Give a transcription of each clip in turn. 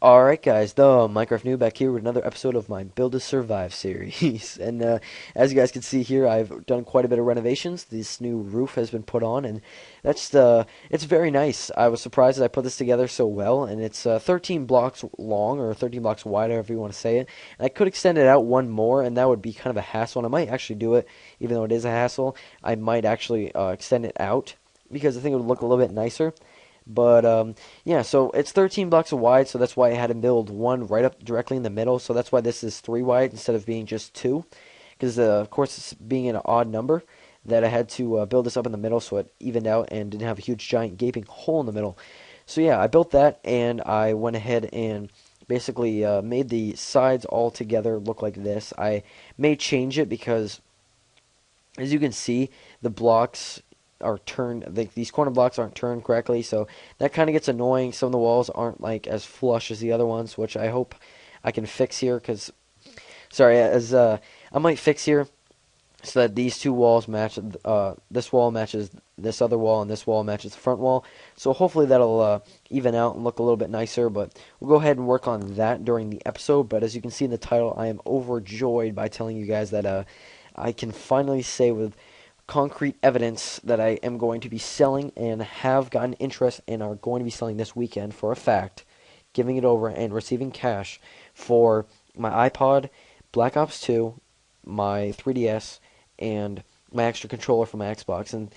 Alright guys, the Minecraft Noob back here with another episode of my Build to Survive series. And as you guys can see here, I've done quite a bit of renovations. This new roof has been put on, and it's very nice. I was surprised that I put this together so well, and it's 13 blocks long, or 13 blocks wide, however you want to say it. And I could extend it out one more, and that would be kind of a hassle, and I might actually do it, even though it is a hassle. I might actually extend it out, because I think it would look a little bit nicer. But yeah, so it's 13 blocks wide, so that's why I had to build one right up directly in the middle. So that's why this is 3 wide instead of being just 2, because of course it's being an odd number that I had to build this up in the middle so it evened out and didn't have a huge giant gaping hole in the middle. So yeah, I built that and I went ahead and basically made the sides all together look like this. I may change it because, as you can see, the blocks are turned, like these corner blocks aren't turned correctly, so that kind of gets annoying. Some of the walls aren't like as flush as the other ones, which I hope I can fix here, because, sorry, as I might fix here so that these two walls match, this wall matches this other wall, and this wall matches the front wall. So hopefully that'll even out and look a little bit nicer, but we'll go ahead and work on that during the episode. But as you can see in the title, I am overjoyed by telling you guys that I can finally say with concrete evidence that I am going to be selling and have gotten interest and are going to be selling this weekend for a fact, giving it over and receiving cash for my iPod, Black Ops 2, my 3DS, and my extra controller for my Xbox. And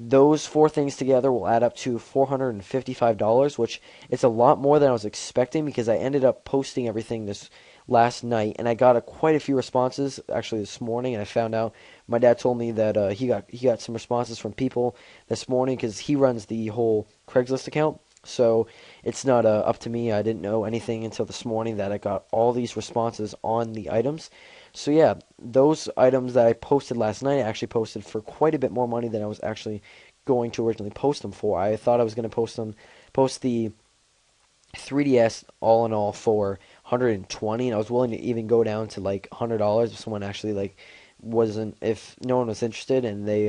those four things together will add up to $455, which is a lot more than I was expecting, because I ended up posting everything this last night, and I got quite a few responses actually this morning. And I found out, my dad told me that he got some responses from people this morning, because he runs the whole Craigslist account. So it's not up to me. I didn't know anything until this morning that I got all these responses on the items. So yeah, those items that I posted last night, I actually posted for quite a bit more money than I was actually going to originally post them for. I thought I was going to post the 3DS all in all for 120, and I was willing to even go down to like $100 if someone actually like wasn't, if no one was interested and they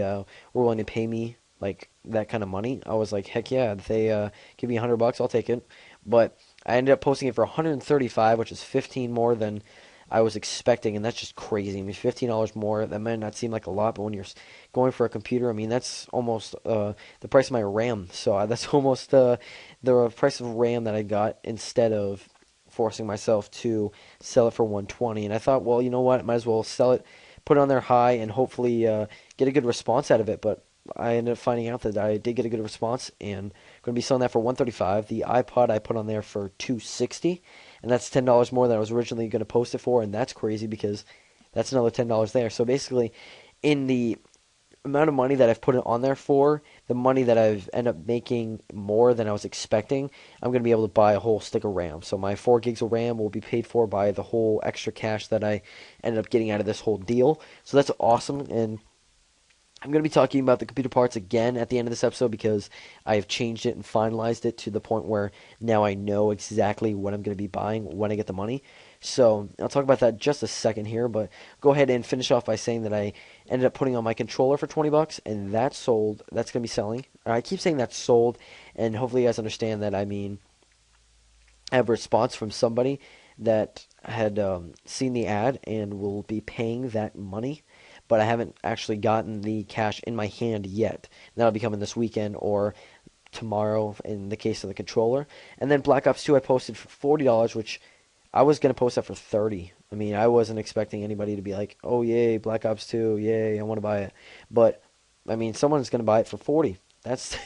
were willing to pay me like that kind of money. I was like, heck yeah, if they give me $100, I'll take it. But I ended up posting it for 135, which is 15 more than I was expecting, and that's just crazy. I mean, $15 more, that might not seem like a lot, but when you're going for a computer, I mean, that's almost the price of my RAM. So that's almost the price of RAM that I got, instead of forcing myself to sell it for 120. And I thought, well, you know what, might as well sell it, put it on there high, and hopefully get a good response out of it. But I ended up finding out that I did get a good response, and I'm going to be selling that for 135. The iPod I put on there for 260, and that's $10 more than I was originally going to post it for, and that's crazy because that's another $10 there. So basically, in the amount of money that I've put it on there for, the money that I've ended up making more than I was expecting, I'm going to be able to buy a whole stick of RAM. So my 4 gigs of RAM will be paid for by the whole extra cash that I ended up getting out of this whole deal. So that's awesome, and I'm going to be talking about the computer parts again at the end of this episode, because I have changed it and finalized it to the point where now I know exactly what I'm going to be buying when I get the money. So I'll talk about that in just a second here, but go ahead and finish off by saying that I ended up putting on my controller for $20, and that sold. That's going to be selling. I keep saying that's sold, and hopefully you guys understand that I mean I have a response from somebody that had seen the ad and will be paying that money, but I haven't actually gotten the cash in my hand yet. That'll be coming this weekend or tomorrow in the case of the controller. And then Black Ops 2 I posted for $40, which I was going to post that for 30. I mean, I wasn't expecting anybody to be like, oh, yay, Black Ops 2, yay, I want to buy it. But, I mean, someone's going to buy it for 40. That's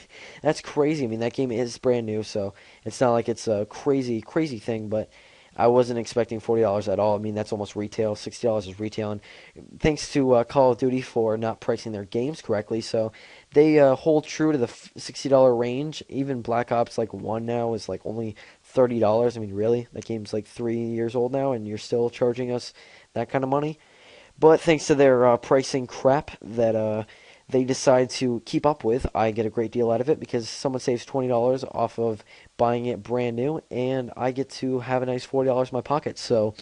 that's crazy. I mean, that game is brand new, so it's not like it's a crazy, crazy thing, but I wasn't expecting $40 at all. I mean, that's almost retail. $60 is retail, and thanks to Call of Duty for not pricing their games correctly, so they hold true to the $60 range. Even Black Ops like 1 now is like only $30. I mean, really? That game's like 3 years old now, and you're still charging us that kind of money? But thanks to their pricing crap that they decide to keep up with, I get a great deal out of it, because someone saves $20 off of buying it brand new, and I get to have a nice $40 in my pocket. So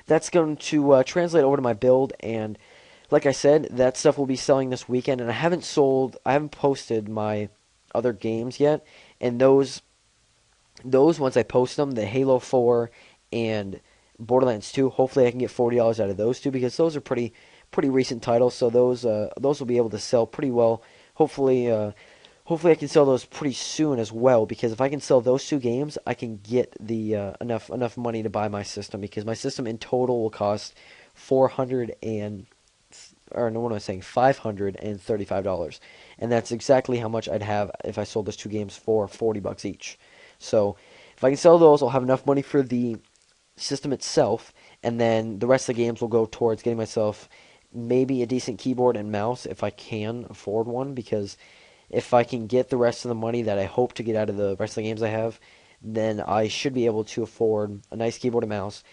that's going to translate over to my build, and like I said, that stuff will be selling this weekend. And I haven't posted my other games yet, and those those, once I post them, the Halo 4 and Borderlands 2, hopefully I can get $40 out of those two because those are pretty recent titles, so those will be able to sell pretty well. Hopefully hopefully I can sell those pretty soon as well, because if I can sell those two games, I can get the enough money to buy my system, because my system in total will cost 400 and or no, what am I saying? $535, and that's exactly how much I'd have if I sold those two games for $40 each. So if I can sell those, I'll have enough money for the system itself, and then the rest of the games will go towards getting myself maybe a decent keyboard and mouse if I can afford one, because if I can get the rest of the money that I hope to get out of the rest of the games I have, then I should be able to afford a nice keyboard and mouse,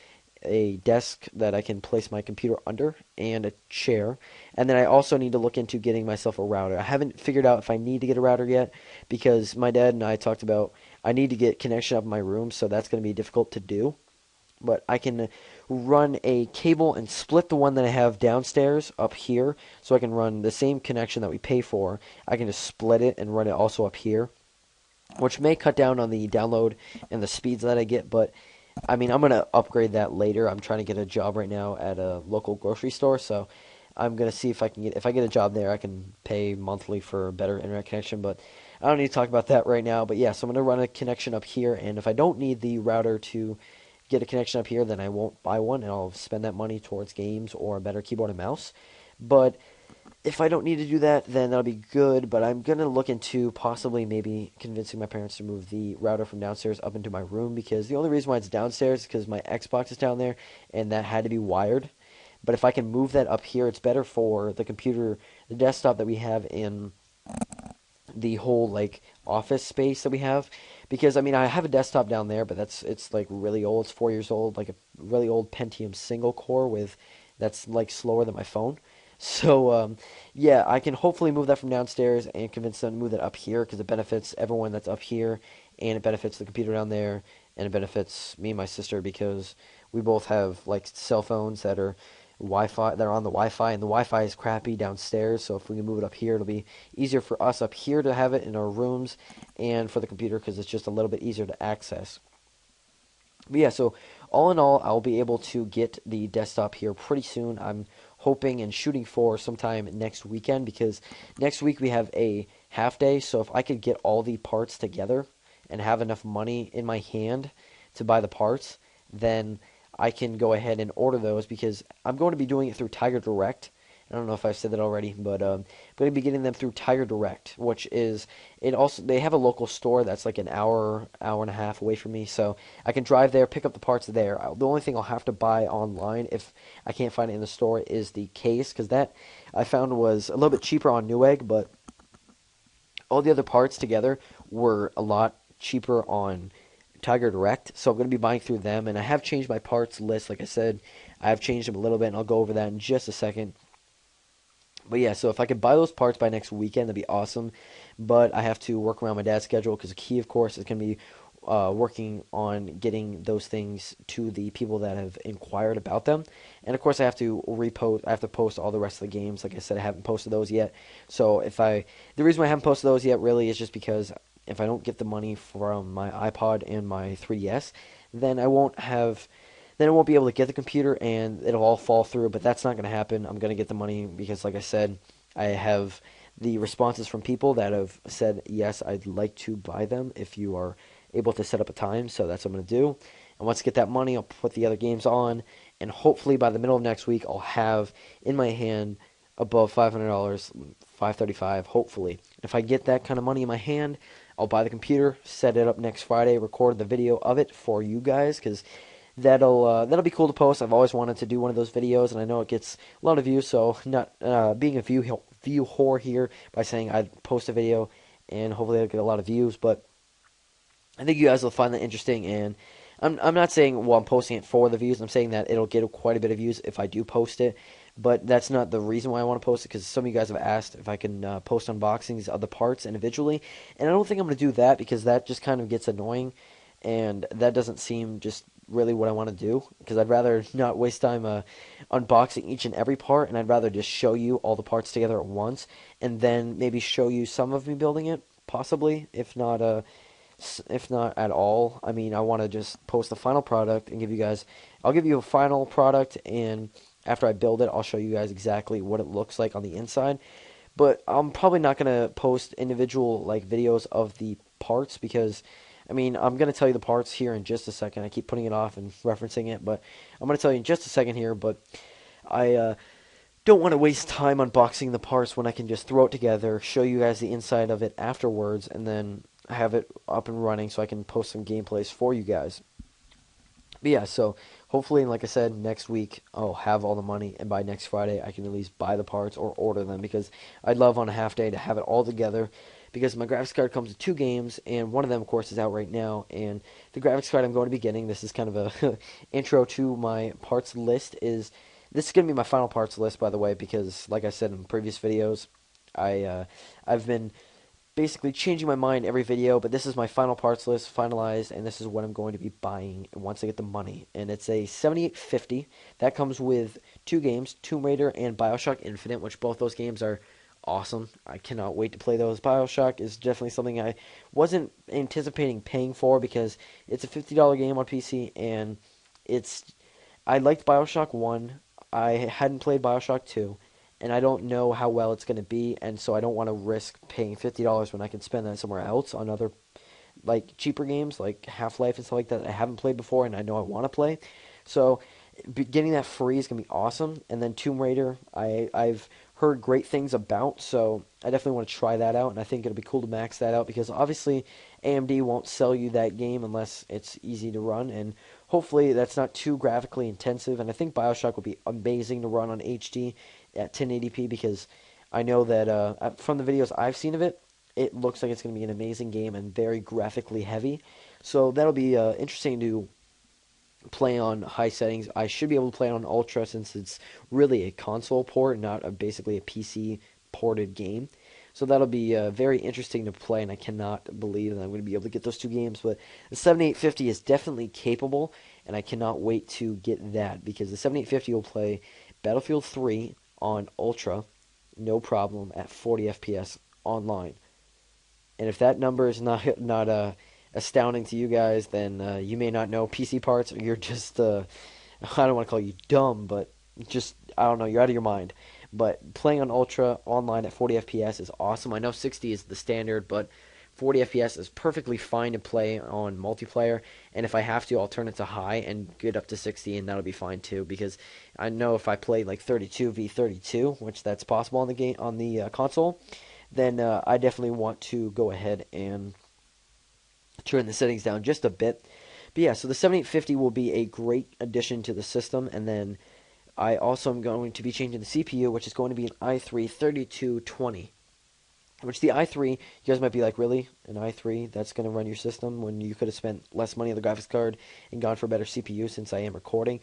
a desk that I can place my computer under, and a chair. And then I also need to look into getting myself a router. I haven't figured out if I need to get a router yet, because my dad and I talked about I need to get connection up in my room, so that's going to be difficult to do. But I can run a cable and split the one that I have downstairs up here, so I can run the same connection that we pay for. I can just split it and run it also up here, which may cut down on the download and the speeds that I get, but I mean, I'm going to upgrade that later. I'm trying to get a job right now at a local grocery store, so I'm going to see if I can if I get a job there, I can pay monthly for a better internet connection, but I don't need to talk about that right now. But yeah, so I'm going to run a connection up here, and if I don't need the router to get a connection up here, then I won't buy one, and I'll spend that money towards games or a better keyboard and mouse. But if I don't need to do that, then that'll be good. But I'm going to look into possibly maybe convincing my parents to move the router from downstairs up into my room, because the only reason why it's downstairs is because my Xbox is down there, and that had to be wired. But if I can move that up here, it's better for the computer, the desktop that we have in the whole like office space that we have, because I mean I have a desktop down there, but it's like really old. It's 4 years old, like a really old Pentium single core with that's like slower than my phone. So yeah, I can hopefully move that from downstairs and convince them to move that up here, because it benefits everyone that's up here, and it benefits the computer down there, and it benefits me and my sister, because we both have like cell phones that are Wi-Fi, that are on the Wi-Fi, and the Wi-Fi is crappy downstairs. So if we can move it up here, it'll be easier for us up here to have it in our rooms, and for the computer because it's just a little bit easier to access. But yeah, so all in all, I'll be able to get the desktop here pretty soon. I'm hoping and shooting for sometime next weekend, because next week we have a half day. So if I could get all the parts together and have enough money in my hand to buy the parts, then I can go ahead and order those, because I'm going to be doing it through Tiger Direct. I don't know if I've said that already, but I'm going to be getting them through Tiger Direct, which is it. Also, they have a local store that's like an hour and a half away from me, so I can drive there, pick up the parts there. The only thing I'll have to buy online if I can't find it in the store is the case, because that I found was a little bit cheaper on Newegg, but all the other parts together were a lot cheaper on Tiger Direct, so I'm going to be buying through them. And I have changed my parts list, like I said. I have changed them a little bit, and I'll go over that in just a second. But yeah, so if I could buy those parts by next weekend, that'd be awesome. But I have to work around my dad's schedule, because the key, of course, is going to be working on getting those things to the people that have inquired about them. And of course, I have to repost. I have to post all the rest of the games. Like I said, I haven't posted those yet. So the reason why I haven't posted those yet really is just because if I don't get the money from my iPod and my 3DS, then I won't have. Then I won't be able to get the computer, and it'll all fall through. But that's not going to happen. I'm going to get the money because, like I said, I have the responses from people that have said, yes, I'd like to buy them if you are able to set up a time. So that's what I'm going to do. And once I get that money, I'll put the other games on, and hopefully by the middle of next week, I'll have in my hand above $500, 535, hopefully. If I get that kind of money in my hand, I'll buy the computer, set it up next Friday, record the video of it for you guys, because that'll be cool to post. I've always wanted to do one of those videos, and I know it gets a lot of views. So not being a view whore here by saying I'd post a video and hopefully it'll get a lot of views, but I think you guys will find that interesting. And I'm not saying, well, I'm posting it for the views. I'm saying that it'll get quite a bit of views if I do post it. But that's not the reason why I want to post it, because some of you guys have asked if I can post unboxings of the parts individually. And I don't think I'm going to do that, because that just kind of gets annoying. And that doesn't seem just really what I want to do, because I'd rather not waste time unboxing each and every part, and I'd rather just show you all the parts together at once, and then maybe show you some of me building it, possibly, if not if not at all. I mean, I want to just post the final product and give you guys. I'll give you a final product, and after I build it, I'll show you guys exactly what it looks like on the inside. But I'm probably not gonna post individual like videos of the parts because, I mean, I'm gonna tell you the parts here in just a second. I keep putting it off and referencing it, but I'm gonna tell you in just a second here. But I don't want to waste time unboxing the parts when I can just throw it together, show you guys the inside of it afterwards, and then have it up and running so I can post some gameplays for you guys. But yeah, so hopefully, like I said, next week I'll have all the money, and by next Friday I can at least buy the parts or order them because I'd love on a half day to have it all together. Because my graphics card comes with two games, and one of them, of course, is out right now. And the graphics card I'm going to be getting, this is kind of a intro to my parts list. This is going to be my final parts list, by the way, because like I said in previous videos, I've been basically changing my mind every video, but this is my final parts list finalized, and this is what I'm going to be buying once I get the money. And it's a 7850 that comes with two games, Tomb Raider and BioShock Infinite, which both those games are awesome. I cannot wait to play those. BioShock is definitely something I wasn't anticipating paying for because it's a $50 game on PC, and it's I liked BioShock 1. I hadn't played BioShock 2, and I don't know how well it's going to be, and so I don't want to risk paying $50 when I can spend that somewhere else on other like cheaper games like Half-Life and stuff like that I haven't played before and I know I want to play. So getting that free is going to be awesome. And then Tomb Raider, I've heard great things about, so I definitely want to try that out, and I think it'll be cool to max that out because obviously AMD won't sell you that game unless it's easy to run, and hopefully that's not too graphically intensive. And I think BioShock will be amazing to run on HD at 1080p because I know that from the videos I've seen of it, it looks like it's going to be an amazing game and very graphically heavy. So that'll be interesting to play on high settings. I should be able to play on Ultra since it's really a console port, not basically a PC ported game. So that'll be very interesting to play, and I cannot believe that I'm going to be able to get those two games. But the 7850 is definitely capable, and I cannot wait to get that because the 7850 will play Battlefield 3 on Ultra, no problem, at 40 FPS online. And if that number is not astounding to you guys, then you may not know PC parts, or you're just I don't want to call you dumb, but just I don't know, you're out of your mind. But playing on Ultra online at 40 FPS is awesome. I know 60 is the standard, but 40 FPS is perfectly fine to play on multiplayer. And if I have to, I'll turn it to high and get up to 60, and that'll be fine too. Because I know if I play like 32 v 32, which that's possible on the game on the console, then I definitely want to go ahead and turn the settings down just a bit. But yeah, so the 7850 will be a great addition to the system, and then I also am going to be changing the CPU, which is going to be an i3 3220. Which the i3, you guys might be like, really? An i3 that's going to run your system when you could have spent less money on the graphics card and gone for a better CPU since I am recording.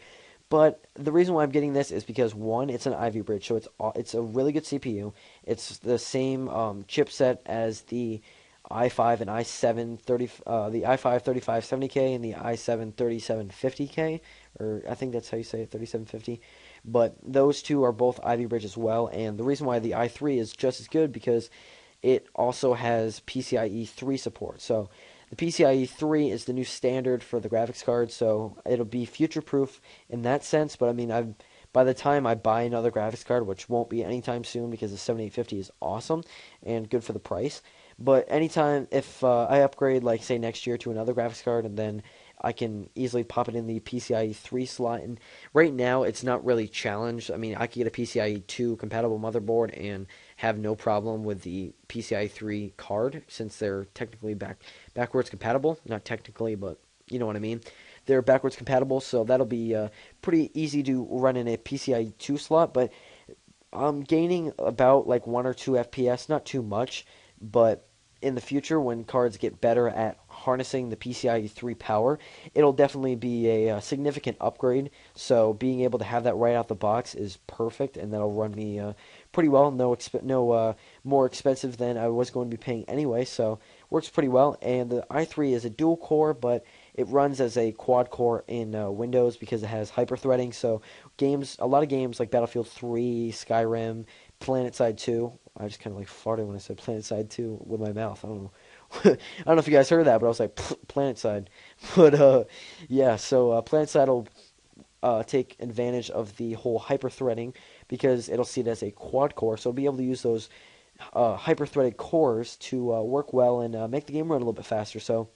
But the reason why I'm getting this is because one, it's an Ivy Bridge, so it's a really good CPU. It's the same chipset as the i5 and i7 the i5 3570K and the i7 3750K, or I think that's how you say it, 3750. But those two are both Ivy Bridge as well, and the reason why the i3 is just as good because it also has PCIe 3 support. So the PCIe 3 is the new standard for the graphics card, so it'll be future-proof in that sense. But I mean, by the time I buy another graphics card, which won't be anytime soon because the 7850 is awesome and good for the price. But anytime if I upgrade, like say next year to another graphics card, and then I can easily pop it in the PCIe 3 slot. And right now, it's not really challenged. I mean, I could get a PCIe 2 compatible motherboard and have no problem with the PCIe 3 card since they're technically backwards compatible. Not technically, but you know what I mean. They're backwards compatible, so that'll be pretty easy to run in a PCIe 2 slot. But I'm gaining about like 1 or 2 FPS, not too much, but in the future when cards get better at harnessing the PCIe 3 power, it'll definitely be a significant upgrade. So being able to have that right out the box is perfect, and that'll run me pretty well. No more expensive than I was going to be paying anyway, so works pretty well. And the i3 is a dual core, but it runs as a quad core in Windows because it has hyper-threading. So a lot of games like Battlefield 3, Skyrim, PlanetSide 2. I just kind of like farted when I said PlanetSide 2 with my mouth. I don't know I don't know if you guys heard that, but I was like, planet side. But yeah, so planet side will take advantage of the whole hyper threading because it'll see it as a quad core, so it'll be able to use those hyper threaded cores to work well and make the game run a little bit faster. So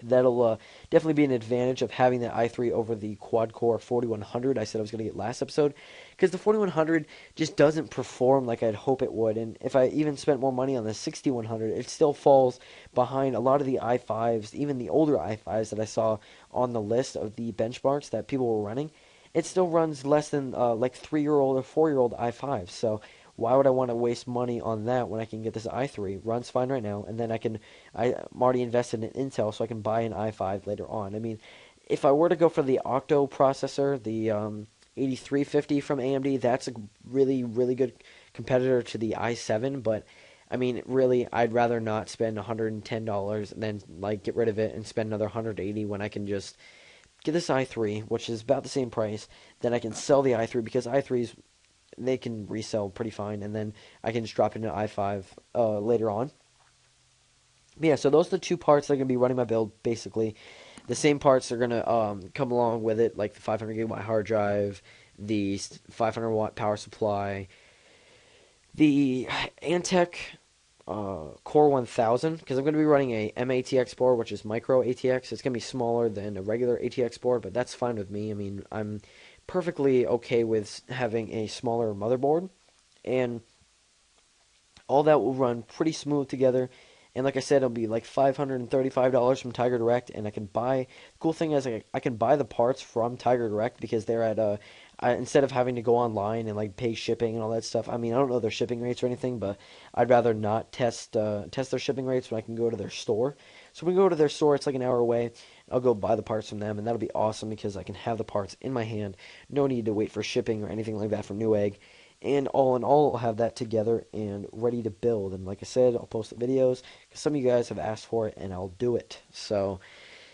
that'll definitely be an advantage of having that i3 over the quad-core 4100 I said I was going to get last episode, because the 4100 just doesn't perform like I'd hope it would, and if I even spent more money on the 6100, it still falls behind a lot of the i5s, even the older i5s that I saw on the list of the benchmarks that people were running. It still runs less than like 3-year-old or 4-year-old i5s, so why would I want to waste money on that when I can get this i3? Runs fine right now, and then I'm already invested in Intel, so I can buy an i5 later on. I mean, if I were to go for the Octo processor, the 8350 from AMD, that's a really, really good competitor to the i7, but I mean, really, I'd rather not spend $110 and then like get rid of it and spend another 180 when I can just get this i3, which is about the same price. Then I can sell the i3 because i3s they can resell pretty fine, and then I can just drop into i5 later on. But yeah, so those are the two parts that are going to be running my build, basically. The same parts are going to come along with it, like the 500 gigabyte hard drive, the 500 watt power supply, the Antec Core 1000, because I'm going to be running a MATX board, which is micro ATX. It's going to be smaller than a regular ATX board, but that's fine with me. I mean, I'm perfectly okay with having a smaller motherboard, and all that will run pretty smooth together. And like I said, it'll be like $535 from Tiger Direct, and I can buy. The cool thing is I can buy the parts from Tiger Direct because they're at instead of having to go online and like pay shipping and all that stuff. I mean, I don't know their shipping rates or anything, but I'd rather not test their shipping rates when I can go to their store. So when we go to their store, it's like an hour away. I'll go buy the parts from them, and that'll be awesome because I can have the parts in my hand. No need to wait for shipping or anything like that from Newegg. And all in all, I'll have that together and ready to build. And like I said, I'll post the videos because some of you guys have asked for it, and I'll do it. So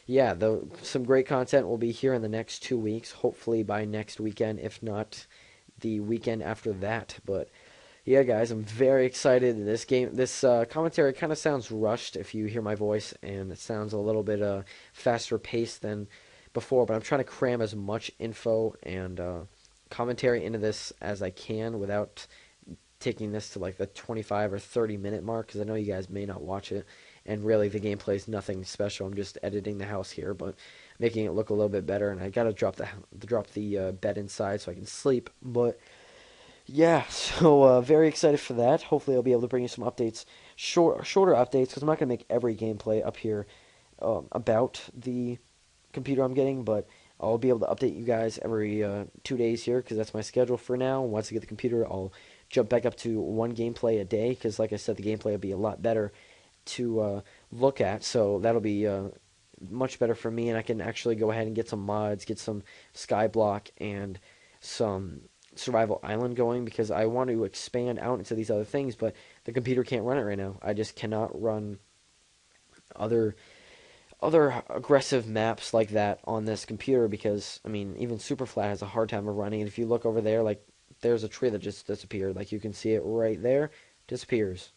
yeah, some great content will be here in the next 2 weeks. Hopefully by next weekend, if not the weekend after that. But yeah, guys, I'm very excited. This commentary kind of sounds rushed if you hear my voice, and it sounds a little bit faster paced than before. But I'm trying to cram as much info and commentary into this as I can without taking this to like the 25 or 30 minute mark, because I know you guys may not watch it. And really, the gameplay is nothing special. I'm just editing the house here, but making it look a little bit better. And I gotta drop the bed inside so I can sleep. But yeah, so very excited for that. Hopefully, I'll be able to bring you some updates, shorter updates, because I'm not gonna make every gameplay up here about the computer I'm getting, but I'll be able to update you guys every 2 days here because that's my schedule for now. Once I get the computer, I'll jump back up to one gameplay a day because, like I said, the gameplay will be a lot better to look at. So that'll be much better for me, and I can actually go ahead and get some mods, get some Skyblock and some Survival Island going because I want to expand out into these other things, but the computer can't run it right now. I just cannot run other aggressive maps like that on this computer because, I mean, even Superflat has a hard time of running. And if you look over there, like, there's a tree that just disappeared. Like, you can see it right there. Disappears.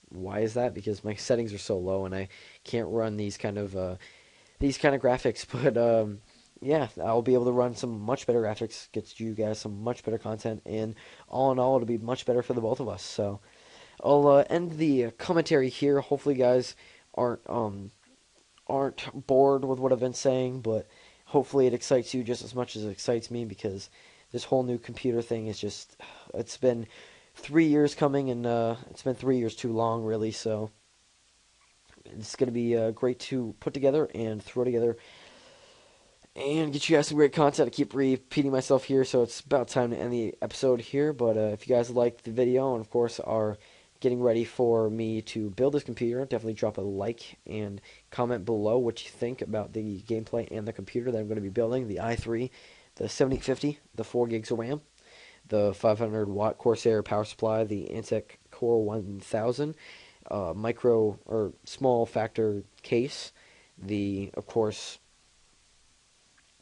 Why is that? Because my settings are so low and I can't run these kind of graphics. But, yeah, I'll be able to run some much better graphics, get you guys some much better content, and all in all, it'll be much better for the both of us. So, I'll end the commentary here. Hopefully, you guys aren't bored with what I've been saying, but hopefully it excites you just as much as it excites me because this whole new computer thing is just, it's been 3 years coming, and it's been 3 years too long, really, so it's going to be great to put together and throw together and get you guys some great content. I keep repeating myself here, so it's about time to end the episode here, but if you guys liked the video and, of course, are getting ready for me to build this computer, definitely drop a like and comment below what you think about the gameplay and the computer that I'm going to be building, the i3, the 7850, the 4 gigs of RAM, the 500 watt Corsair power supply, the Antec Core 1000, micro or small factor case, the, of course,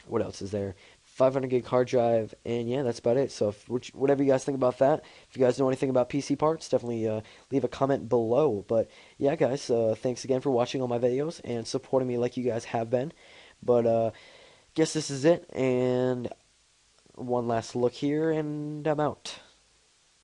what else is there? 500 gig hard drive, and yeah, that's about it. So whatever you guys think about that, if you guys know anything about PC parts, definitely leave a comment below. But yeah, guys, thanks again for watching all my videos and supporting me like you guys have been. But guess this is it, and one last look here, and I'm out.